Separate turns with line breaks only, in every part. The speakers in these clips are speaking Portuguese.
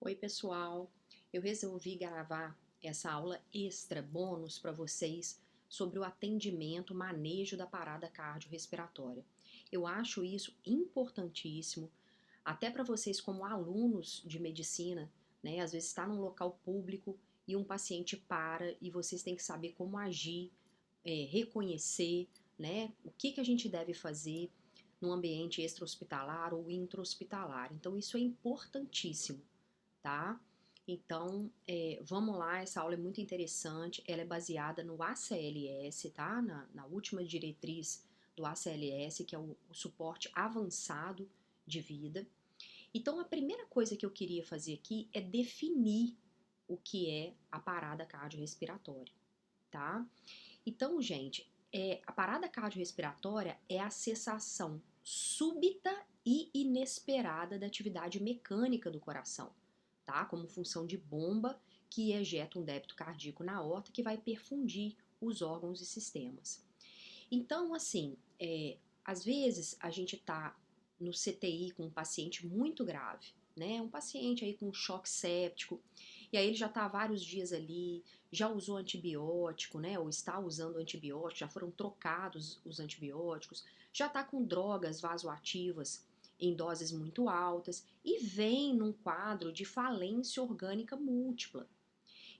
Oi, pessoal. Eu resolvi gravar essa aula extra bônus para vocês sobre o atendimento, manejo da parada cardiorrespiratória. Eu acho isso importantíssimo, até para vocês como alunos de medicina, né? Às vezes está num local público e um paciente para e vocês têm que saber como agir, reconhecer, né? O que a gente deve fazer no ambiente extra-hospitalar ou intra-hospitalar. Então, isso é importantíssimo, tá? Então, vamos lá, essa aula é muito interessante, ela é baseada no ACLS, tá? Na última diretriz do ACLS, que é o suporte avançado de vida. Então, a primeira coisa que eu queria fazer aqui é definir o que é a parada cardiorrespiratória, tá? Então, gente, a parada cardiorrespiratória é a cessação súbita e inesperada da atividade mecânica do coração, tá? Como função de bomba que ejeta um débito cardíaco na aorta que vai perfundir os órgãos e sistemas. Então, assim, às vezes a gente tá no CTI com um paciente muito grave, né? Um paciente aí com choque séptico, e aí ele já tá há vários dias ali, já usou antibiótico, né? Ou está usando antibiótico, já foram trocados os antibióticos, já tá com drogas vasoativas em doses muito altas e vem num quadro de falência orgânica múltipla.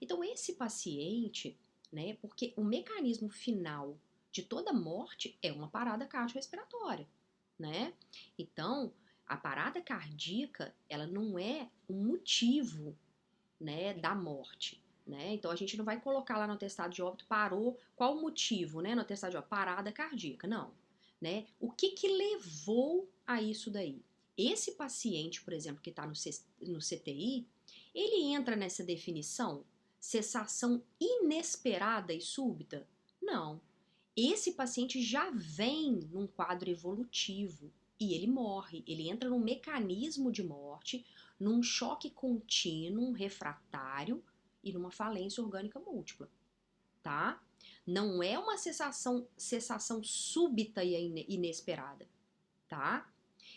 Então, esse paciente, né, porque o mecanismo final de toda morte é uma parada cardiorrespiratória, né? Então, a parada cardíaca, ela não é o motivo, né, da morte, né? Então, a gente não vai colocar lá no atestado de óbito, parou, qual o motivo, né, no atestado de óbito? Parada cardíaca, não, né? O que levou a isso daí? Esse paciente, por exemplo, que está no CTI, ele entra nessa definição? Cessação inesperada e súbita? Não. Esse paciente já vem num quadro evolutivo e ele morre. Ele entra num mecanismo de morte, num choque contínuo, refratário e numa falência orgânica múltipla, tá? Não é uma cessação súbita e inesperada, tá?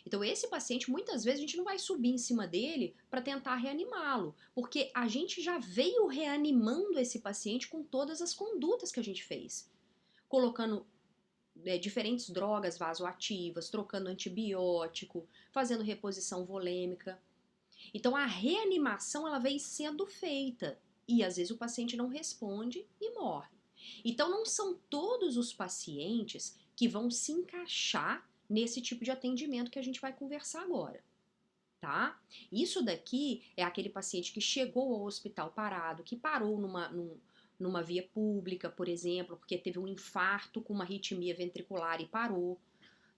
Então, esse paciente, muitas vezes, a gente não vai subir em cima dele para tentar reanimá-lo, porque a gente já veio reanimando esse paciente com todas as condutas que a gente fez, colocando diferentes drogas vasoativas, trocando antibiótico, fazendo reposição volêmica. Então, a reanimação ela vem sendo feita e às vezes o paciente não responde e morre. Então, não são todos os pacientes que vão se encaixar nesse tipo de atendimento que a gente vai conversar agora, tá? Isso daqui é aquele paciente que chegou ao hospital parado, que parou numa via pública, por exemplo, porque teve um infarto com uma arritmia ventricular e parou,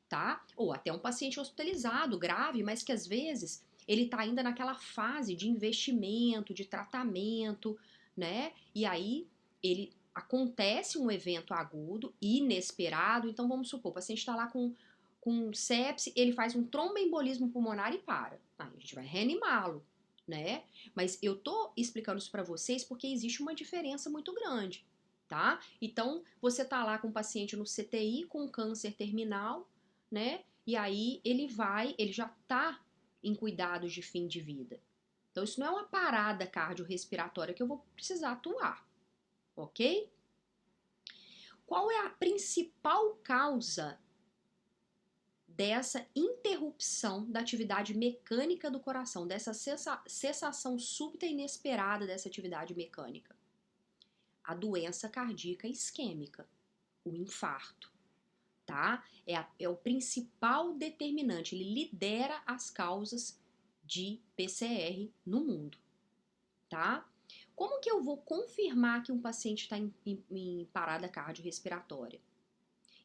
tá? Ou até um paciente hospitalizado, grave, mas que às vezes ele está ainda naquela fase de investimento, de tratamento, né? E aí ele acontece um evento agudo, inesperado. Então vamos supor, o paciente está lá com sepse, ele faz um tromboembolismo pulmonar e para. Aí a gente vai reanimá-lo, né? Mas eu tô explicando isso para vocês porque existe uma diferença muito grande, tá? Então, você tá lá com um paciente no CTI com câncer terminal, né? E aí ele já tá em cuidados de fim de vida. Então, isso não é uma parada cardiorrespiratória que eu vou precisar atuar, ok? Qual é a principal causa dessa interrupção da atividade mecânica do coração, dessa cessação súbita e inesperada dessa atividade mecânica? A doença cardíaca isquêmica, o infarto, tá? É o principal determinante, ele lidera as causas de PCR no mundo, tá? Como que eu vou confirmar que um paciente está em parada cardiorrespiratória?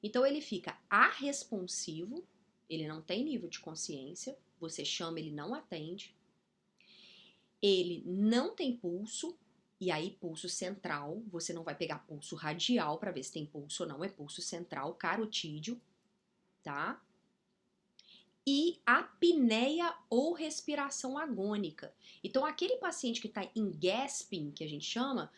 Então ele fica arresponsivo, ele não tem nível de consciência, você chama, ele não atende, ele não tem pulso, e aí pulso central, você não vai pegar pulso radial para ver se tem pulso ou não, é pulso central, carotídeo, tá? E apneia ou respiração agônica. Então aquele paciente que está em gasping, que a gente chama,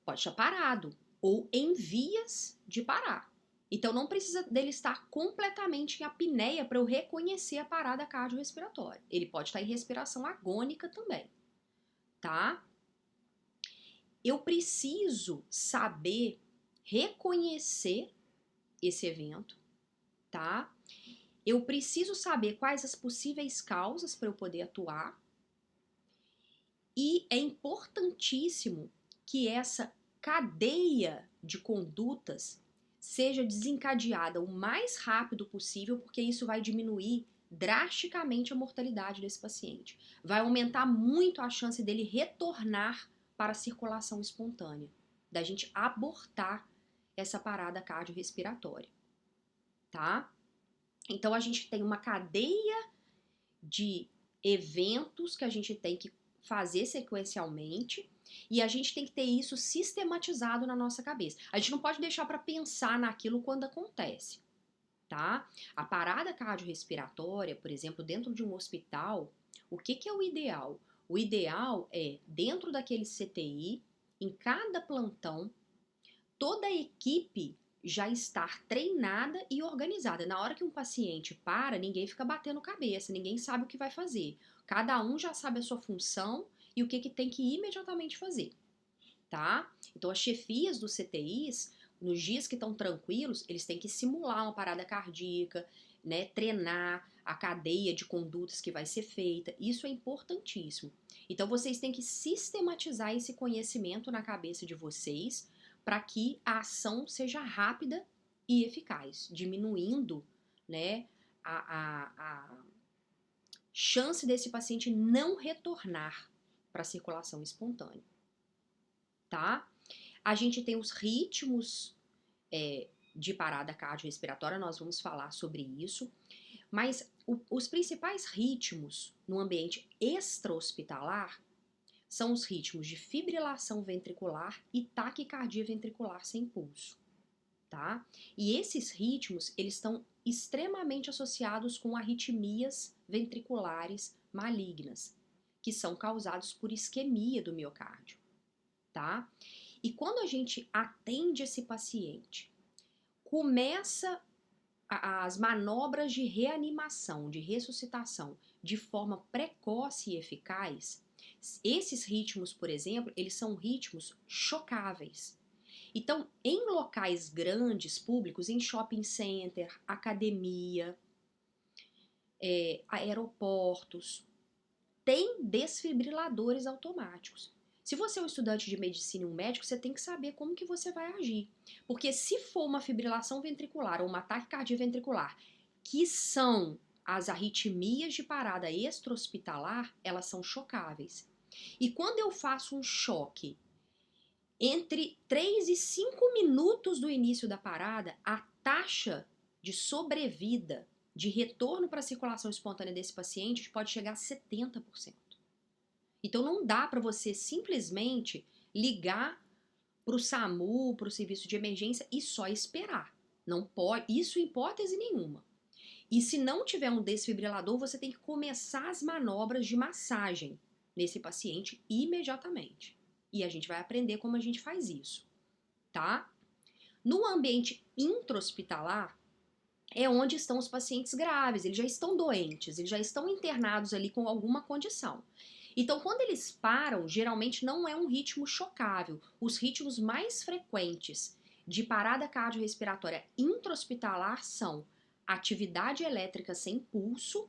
pode estar parado ou em vias de parar, Então não precisa dele estar completamente em apneia para eu reconhecer a parada cardiorrespiratória. Ele pode estar em respiração agônica também, tá? Eu preciso saber reconhecer esse evento, tá? Eu preciso saber quais as possíveis causas para eu poder atuar. E é importantíssimo que essa cadeia de condutas seja desencadeada o mais rápido possível, porque isso vai diminuir drasticamente a mortalidade desse paciente. Vai aumentar muito a chance dele retornar para a circulação espontânea, da gente abortar essa parada cardiorrespiratória, tá? Então a gente tem uma cadeia de eventos que a gente tem que fazer sequencialmente e a gente tem que ter isso sistematizado na nossa cabeça. A gente não pode deixar para pensar naquilo quando acontece, tá? A parada cardiorrespiratória, por exemplo, dentro de um hospital, o que é o ideal? O ideal é, dentro daquele CTI, em cada plantão, toda a equipe já estar treinada e organizada. Na hora que um paciente para, ninguém fica batendo cabeça, ninguém sabe o que vai fazer. Cada um já sabe a sua função e o que tem que imediatamente fazer, tá? Então, as chefias dos CTIs, nos dias que estão tranquilos, eles têm que simular uma parada cardíaca, né? Treinar a cadeia de condutas que vai ser feita. Isso é importantíssimo. Então, vocês têm que sistematizar esse conhecimento na cabeça de vocês para que a ação seja rápida e eficaz, diminuindo, né, a chance desse paciente não retornar para a circulação espontânea, tá? A gente tem os ritmos de parada cardiorrespiratória, nós vamos falar sobre isso, mas os principais ritmos no ambiente extra-hospitalar são os ritmos de fibrilação ventricular e taquicardia ventricular sem pulso, tá? E esses ritmos, eles estão extremamente associados com arritmias ventriculares malignas, que são causados por isquemia do miocárdio, tá? E quando a gente atende esse paciente, começa as manobras de reanimação, de ressuscitação, de forma precoce e eficaz, esses ritmos, por exemplo, eles são ritmos chocáveis. Então, em locais grandes, públicos, em shopping center, academia, aeroportos, tem desfibriladores automáticos. Se você é um estudante de medicina e um médico, você tem que saber como que você vai agir. Porque se for uma fibrilação ventricular ou um ataque cardioventricular, que são as arritmias de parada extra-hospitalar, elas são chocáveis. E quando eu faço um choque entre 3 e 5 minutos do início da parada, a taxa de sobrevida, de retorno para a circulação espontânea desse paciente pode chegar a 70%. Então não dá para você simplesmente ligar para o SAMU, para o serviço de emergência e só esperar. Não pode, isso em hipótese nenhuma. E se não tiver um desfibrilador, você tem que começar as manobras de massagem nesse paciente imediatamente. E a gente vai aprender como a gente faz isso, tá? No ambiente intra-hospitalar é onde estão os pacientes graves, eles já estão doentes, eles já estão internados ali com alguma condição. Então, quando eles param, geralmente não é um ritmo chocável. Os ritmos mais frequentes de parada cardiorrespiratória intra-hospitalar são atividade elétrica sem pulso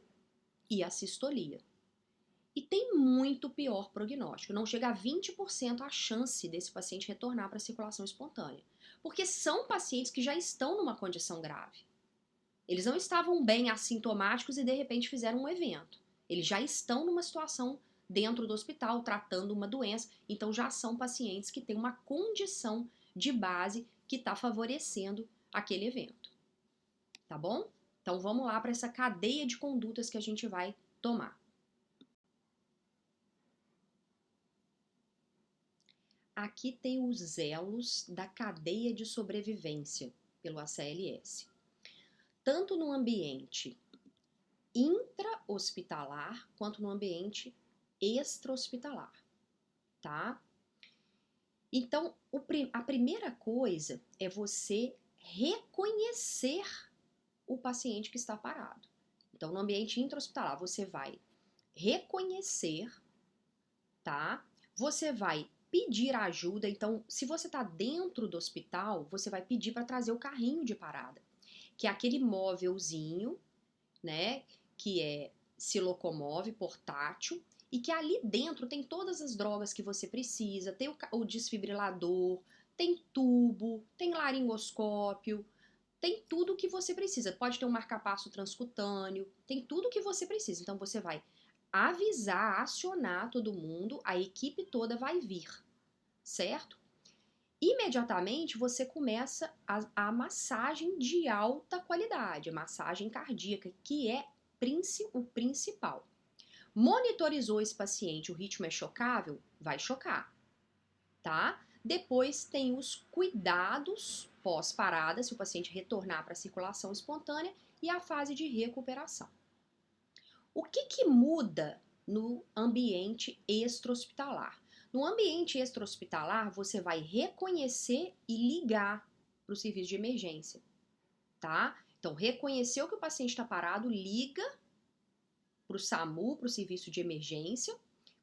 e a sistolia. E tem muito pior prognóstico, não chega a 20% a chance desse paciente retornar para a circulação espontânea. Porque são pacientes que já estão numa condição grave. Eles não estavam bem assintomáticos e de repente fizeram um evento. Eles já estão numa situação dentro do hospital, tratando uma doença, então já são pacientes que têm uma condição de base que está favorecendo aquele evento. Tá bom? Então vamos lá para essa cadeia de condutas que a gente vai tomar. Aqui tem os elos da cadeia de sobrevivência pelo ACLS. Tanto no ambiente intra-hospitalar quanto no ambiente extra-hospitalar, tá? Então, a primeira coisa é você reconhecer o paciente que está parado. Então, no ambiente intra-hospitalar, você vai reconhecer, tá? Você vai pedir ajuda. Então, se você está dentro do hospital, você vai pedir para trazer o carrinho de parada, que é aquele móvelzinho, né, que se locomove, portátil, e que ali dentro tem todas as drogas que você precisa, tem o desfibrilador, tem tubo, tem laringoscópio, tem tudo que você precisa. Pode ter um marcapasso transcutâneo, tem tudo que você precisa. Então você vai avisar, acionar todo mundo, a equipe toda vai vir, certo? Imediatamente você começa a massagem de alta qualidade, a massagem cardíaca, que é o principal. Monitorizou esse paciente, o ritmo é chocável? Vai chocar, tá? Depois tem os cuidados pós-parada, se o paciente retornar para a circulação espontânea, e a fase de recuperação. O que muda no ambiente extra-hospitalar? No ambiente extra-hospitalar, você vai reconhecer e ligar para o serviço de emergência, tá? Então, reconheceu que o paciente está parado, liga para o SAMU, para o serviço de emergência,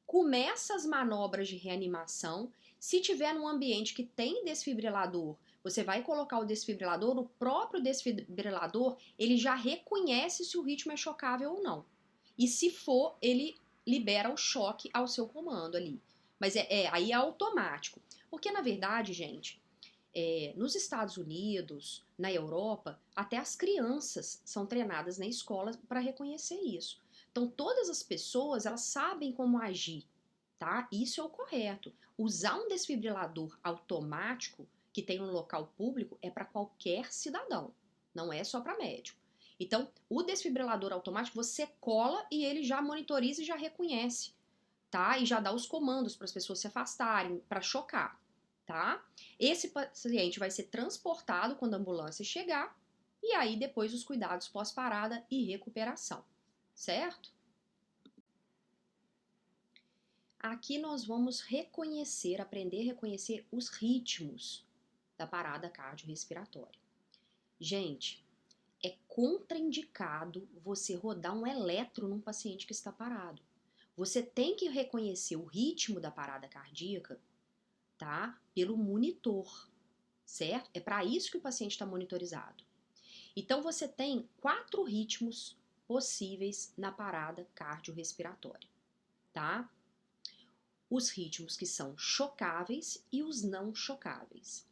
começa as manobras de reanimação. Se tiver num ambiente que tem desfibrilador, você vai colocar o desfibrilador, o próprio desfibrilador, ele já reconhece se o ritmo é chocável ou não. E se for, ele libera o choque ao seu comando ali. Mas aí é automático. Porque, na verdade, gente, nos Estados Unidos, na Europa, até as crianças são treinadas na escola para reconhecer isso. Então, todas as pessoas, elas sabem como agir, tá? Isso é o correto. Usar um desfibrilador automático que tem no local público é para qualquer cidadão, não é só para médico. Então, o desfibrilador automático você cola e ele já monitoriza e já reconhece, tá? E já dá os comandos para as pessoas se afastarem, para chocar, tá? Esse paciente vai ser transportado quando a ambulância chegar e aí depois os cuidados pós-parada e recuperação, certo? Aqui nós vamos aprender a reconhecer os ritmos da parada cardiorrespiratória. Gente, é contraindicado você rodar um eletro num paciente que está parado. Você tem que reconhecer o ritmo da parada cardíaca, tá? Pelo monitor, certo? É para isso que o paciente está monitorizado. Então você tem 4 ritmos possíveis na parada cardiorrespiratória, tá? Os ritmos que são chocáveis e os não chocáveis.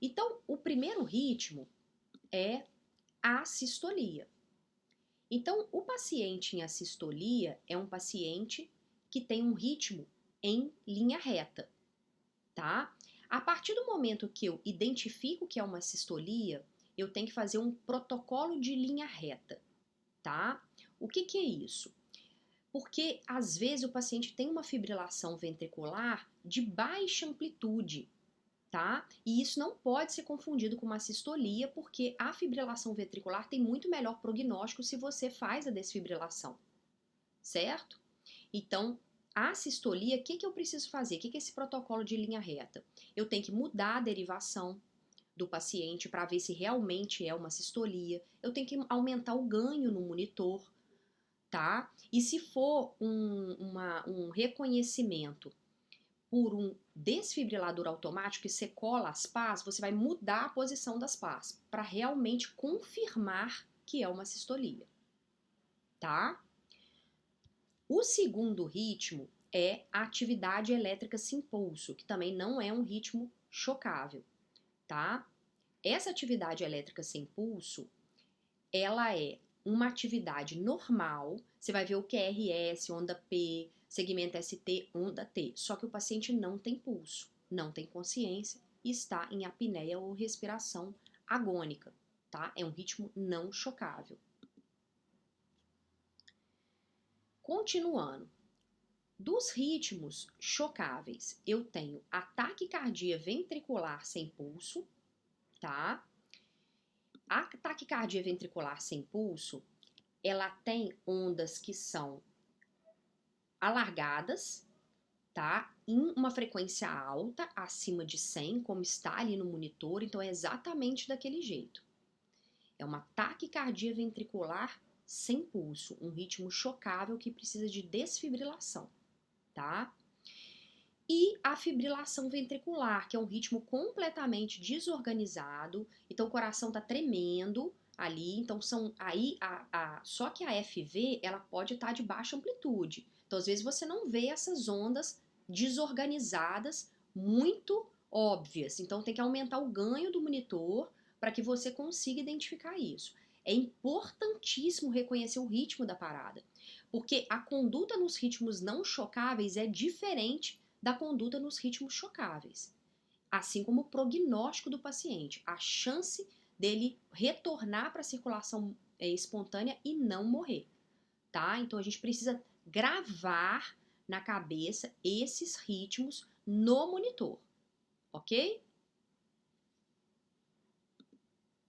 Então, o primeiro ritmo é a assistolia. Então, o paciente em assistolia é um paciente que tem um ritmo em linha reta, tá? A partir do momento que eu identifico que é uma assistolia, eu tenho que fazer um protocolo de linha reta, tá? O que é isso? Porque às vezes o paciente tem uma fibrilação ventricular de baixa amplitude, tá? E isso não pode ser confundido com uma sistolia, porque a fibrilação ventricular tem muito melhor prognóstico se você faz a desfibrilação, certo? Então, a sistolia, o que eu preciso fazer? O que é esse protocolo de linha reta? Eu tenho que mudar a derivação do paciente para ver se realmente é uma sistolia. Eu tenho que aumentar o ganho no monitor, tá? E se for um reconhecimento por um desfibrilador automático que você cola as pás, você vai mudar a posição das pás para realmente confirmar que é uma sistolia, tá? O segundo ritmo é a atividade elétrica sem pulso, que também não é um ritmo chocável, tá? Essa atividade elétrica sem pulso, ela é uma atividade normal, você vai ver o QRS, onda P, segmento ST, onda T, só que o paciente não tem pulso, não tem consciência e está em apneia ou respiração agônica, tá? É um ritmo não chocável. Continuando, dos ritmos chocáveis, eu tenho a taquicardia ventricular sem pulso, tá? A taquicardia ventricular sem pulso, ela tem ondas que são alargadas, tá? Em uma frequência alta, acima de 100, como está ali no monitor, então é exatamente daquele jeito. É uma taquicardia ventricular sem pulso, um ritmo chocável que precisa de desfibrilação, tá? E a fibrilação ventricular, que é um ritmo completamente desorganizado, então o coração tá tremendo ali, então são aí só que a FV ela pode estar de baixa amplitude. Então às vezes você não vê essas ondas desorganizadas muito óbvias. Então tem que aumentar o ganho do monitor para que você consiga identificar isso. É importantíssimo reconhecer o ritmo da parada, porque a conduta nos ritmos não chocáveis é diferente da conduta nos ritmos chocáveis, assim como o prognóstico do paciente, a chance dele retornar para a circulação espontânea e não morrer, tá? Então a gente precisa gravar na cabeça esses ritmos no monitor, ok?